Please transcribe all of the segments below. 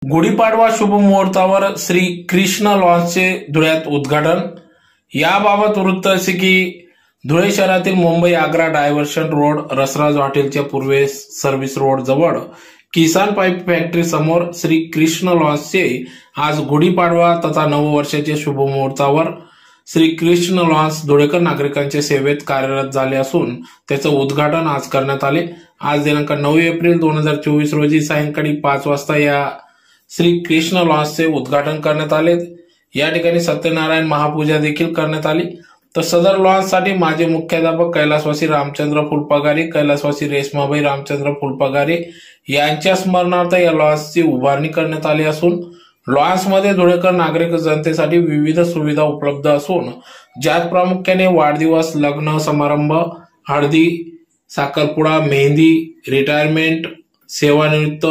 गुढीपाडवा शुभ मुहूर्तावर श्री कृष्ण लॉन्सचे धुळ्यात उद्घाटन। याबाबत वृत्त असे की धुळे शहरातील मुंबई आग्रा डायव्हर्शन रोड रसराज हॉटेलच्या पूर्वेस सर्व्हिस रोड जवळ किसान पाईप फॅक्टरी समोर श्री कृष्ण लॉन्सचे आज गुढीपाडवा तथा नववर्षाच्या शुभ मुहूर्तावर श्री कृष्ण लॉन्स धुळेकर नागरिकांच्या सेवेत कार्यरत झाले असून त्याचं उद्घाटन आज करण्यात आले। आज दिनांक 9 एप्रिल 2024 रोजी सायंकाळी 5 वाजता या श्री कृष्ण लॉन्सचे उद्घाटन करण्यात आले। या ठिकाणी सत्यनारायण महापूजा देखील करण्यात आली। तर सदर लॉन्ससाठी माजी मुख्याध्यापक कैलासवासी रामचंद्र फुलपगारे, कैलासवासी रेश्माबाई रामचंद्र फुलपगारे यांच्या स्मरणार्थ या लॉन्सची उभारणी करण्यात आली असून लॉन्समध्ये धुळेकर नागरिक जनतेसाठी विविध सुविधा उपलब्ध असून ज्यात प्रामुख्याने वाढदिवस, लग्न समारंभ, हळदी, साखरपुडा, मेहंदी, रिटायरमेंट, सेवानिवृत्त,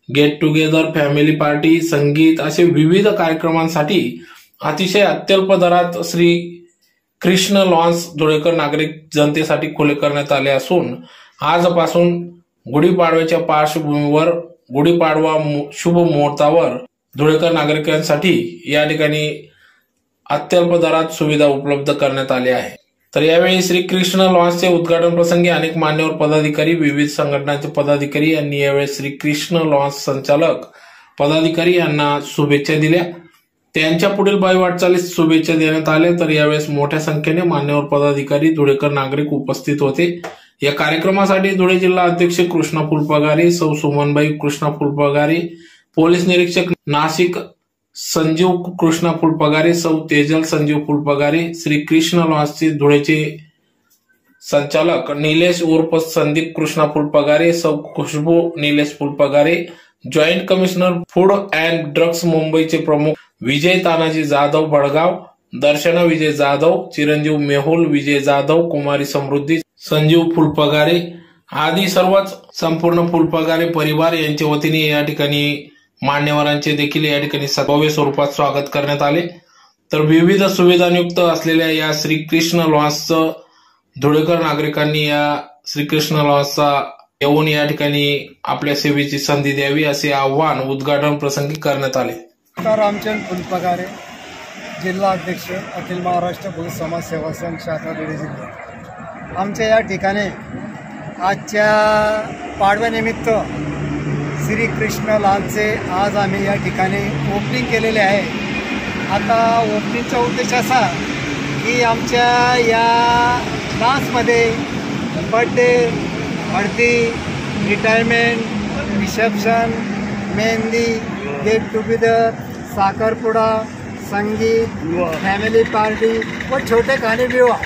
गेट टुगेदर, फॅमिली पार्टी, संगीत असे विविध कार्यक्रमांसाठी अतिशय अत्यल्प दरात श्री कृष्ण लॉन्स धुळेकर नागरिक जनतेसाठी खुले करण्यात आले असून आजपासून गुढीपाडव्याच्या पार्श्वभूमीवर गुढीपाडवा शुभ मुहूर्तावर धुळेकर नागरिकांसाठी या ठिकाणी अत्यल्प दरात सुविधा उपलब्ध करण्यात आली आहे। तर यावेळी श्री कृष्ण लॉन्सचे उद्घाटन प्रसंगी अनेक मान्यवर पदाधिकारी, विविध संघटनांचे पदाधिकारी यांनी यावेळी श्री कृष्ण लॉन्स संचालक पदाधिकारी यांना शुभेच्छा दिल्या। त्यांच्या पुढील भावी वाटचालीस शुभेच्छा देण्यात आल्या। तर यावेळेस मोठ्या संख्येने मान्यवर पदाधिकारी, धुळेकर नागरिक उपस्थित होते। या कार्यक्रमासाठी धुळे जिल्हा अध्यक्ष कृष्णा फुलपगारे, सौ सुमनबाई कृष्णा फुलपगारे, पोलीस निरीक्षक नाशिक संजीव कृष्णा फुलपगारे, सौ तेजल संजीव फुलपगारे, श्री कृष्ण लॉन्सचे धुळेचे संचालक निलेश उर्फ संदीप कृष्णा फुलपगारे, सौ Khushboo Nilesh Phulpagare, joint commissioner food and drugs मुंबईचे प्रमुख विजय तानाजी जाधव बडगाव, दर्शना विजय जाधव, चिरंजीव मेहुल विजय जाधव, कुमारी समृद्धी संजीव फुलपगारे आदी सर्वच संपूर्ण फुलपगारे परिवार यांच्या वतीने या ठिकाणी मान्यवरांचे देखील या ठिकाणी भव्य स्वरूपात स्वागत करण्यात आले। तर विविध सुविधांयुक्त असलेल्या या श्री कृष्ण लॉन्सचं धुळेकर नागरिकांनी या श्री कृष्ण लॉन्सचा येऊन या ठिकाणी आपल्या सेवेची संधी द्यावी असे आवाहन उद्घाटन प्रसंगी करण्यात आले। रामचंद्र फुलपगारे, जिल्हा अध्यक्ष, अखिल महाराष्ट्र पोलीस समाज सेवा संघ शाखा धुळे जिल्हा। आमच्या या ठिकाणी आजच्या पाडव्यानिमित्त श्री कृष्ण लॉन्सचे आज आम्ही या ठिकाणी ओपनिंग केलेले आहे। आता ओपनिंगचा उद्देश असा की आमच्या या लॉन्समध्ये बर्थडे, हळदी, retirement, reception, mehndi, get together, साखरपुडा, संगीत, फॅमिली पार्टी व छोटे खाणे विवाह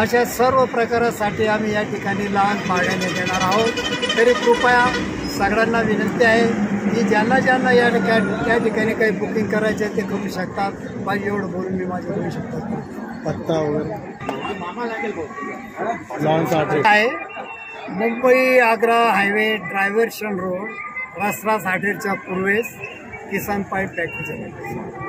अशा सर्व प्रकारासाठी आम्ही या ठिकाणी लॉन्स भाड्याने देणार आहोत। तरी कृपया सगळ्यांना विनंती आहे की ज्यांना ज्यांना या ठिकाणी काही बुकिंग करायचे आहे ते करू शकतात। पाहिजे एवढं बोलून मी माझं करू शकतात। पत्ता वगैरे लॉन्स आहे Mumbai Agra highway diversion road Rasraj हॉटेलच्या पूर्वेस किसान पाईप फॅक्टरी।